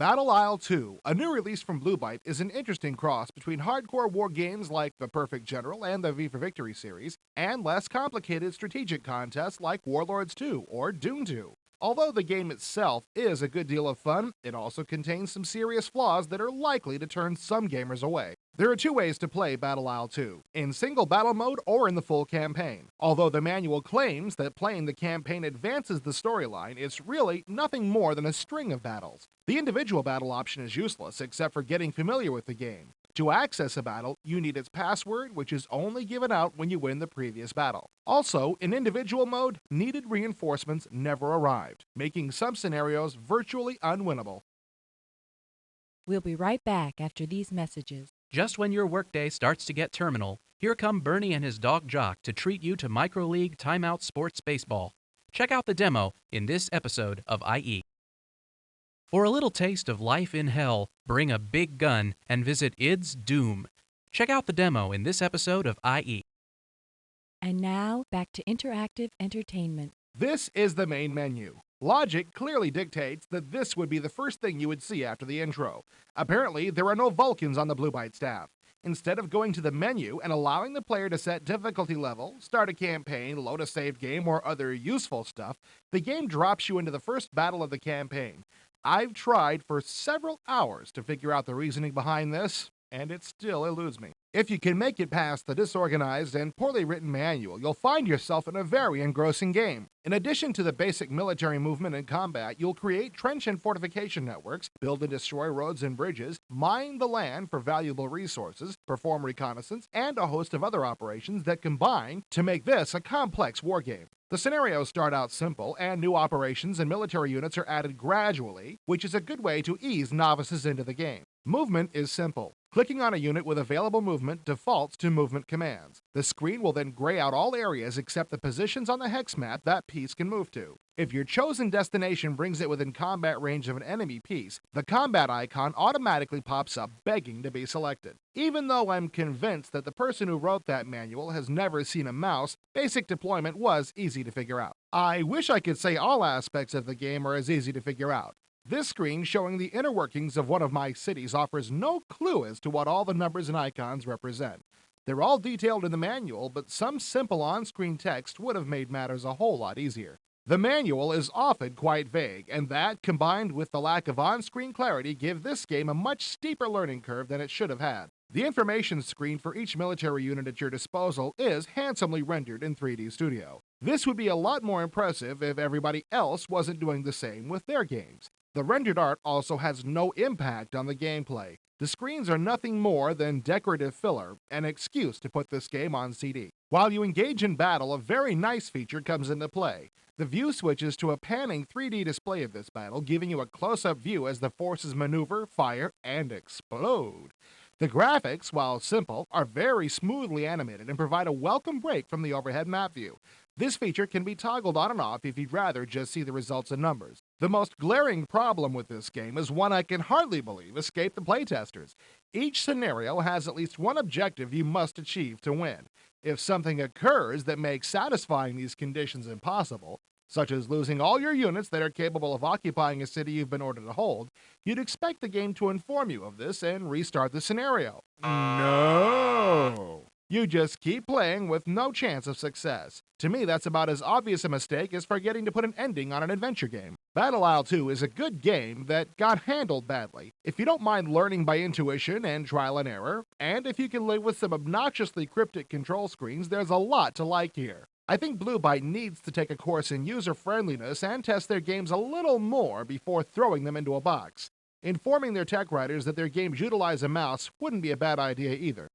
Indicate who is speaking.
Speaker 1: Battle Isle 2, a new release from Blue Byte, is an interesting cross between hardcore war games like The Perfect General and the V for Victory series, and less complicated strategic contests like Warlords 2 or Doom 2. Although the game itself is a good deal of fun, it also contains some serious flaws that are likely to turn some gamers away. There are two ways to play Battle Isle 2, in single battle mode or in the full campaign. Although the manual claims that playing the campaign advances the storyline, it's really nothing more than a string of battles. The individual battle option is useless except for getting familiar with the game. To access a battle, you need its password, which is only given out when you win the previous battle. Also, in individual mode, needed reinforcements never arrived, making some scenarios virtually unwinnable.
Speaker 2: We'll be right back after these messages.
Speaker 3: Just when your workday starts to get terminal, here come Bernie and his dog Jock to treat you to Micro League Timeout Sports Baseball. Check out the demo in this episode of IE. For a little taste of life in hell, bring a big gun and visit ID's Doom. Check out the demo in this episode of IE.
Speaker 2: And now, back to interactive entertainment.
Speaker 1: This is the main menu. Logic clearly dictates that this would be the first thing you would see after the intro. Apparently, there are no Vulcans on the Blue Byte staff. Instead of going to the menu and allowing the player to set difficulty level, start a campaign, load a save game, or other useful stuff, the game drops you into the first battle of the campaign. I've tried for several hours to figure out the reasoning behind this, and it still eludes me. If you can make it past the disorganized and poorly written manual, you'll find yourself in a very engrossing game. In addition to the basic military movement and combat, you'll create trench and fortification networks, build and destroy roads and bridges, mine the land for valuable resources, perform reconnaissance, and a host of other operations that combine to make this a complex wargame. The scenarios start out simple, and new operations and military units are added gradually, which is a good way to ease novices into the game. Movement is simple. Clicking on a unit with available movement defaults to movement commands. The screen will then gray out all areas except the positions on the hex map that piece can move to. If your chosen destination brings it within combat range of an enemy piece, the combat icon automatically pops up begging to be selected. Even though I'm convinced that the person who wrote that manual has never seen a mouse, basic deployment was easy to figure out. I wish I could say all aspects of the game are as easy to figure out. This screen showing the inner workings of one of my cities offers no clue as to what all the numbers and icons represent. They're all detailed in the manual, but some simple on-screen text would have made matters a whole lot easier. The manual is often quite vague, and that, combined with the lack of on-screen clarity, give this game a much steeper learning curve than it should have had. The information screen for each military unit at your disposal is handsomely rendered in 3D Studio. This would be a lot more impressive if everybody else wasn't doing the same with their games. The rendered art also has no impact on the gameplay. The screens are nothing more than decorative filler, an excuse to put this game on CD. While you engage in battle, a very nice feature comes into play. The view switches to a panning 3D display of this battle, giving you a close-up view as the forces maneuver, fire, and explode. The graphics, while simple, are very smoothly animated and provide a welcome break from the overhead map view. This feature can be toggled on and off if you'd rather just see the results in numbers. The most glaring problem with this game is one I can hardly believe escaped the playtesters. Each scenario has at least one objective you must achieve to win. If something occurs that makes satisfying these conditions impossible, such as losing all your units that are capable of occupying a city you've been ordered to hold, you'd expect the game to inform you of this and restart the scenario. No! You just keep playing with no chance of success. To me, that's about as obvious a mistake as forgetting to put an ending on an adventure game. Battle Isle 2 is a good game that got handled badly. If you don't mind learning by intuition and trial and error, and if you can live with some obnoxiously cryptic control screens, there's a lot to like here. I think Blue Byte needs to take a course in user-friendliness and test their games a little more before throwing them into a box. Informing their tech writers that their games utilize a mouse wouldn't be a bad idea either.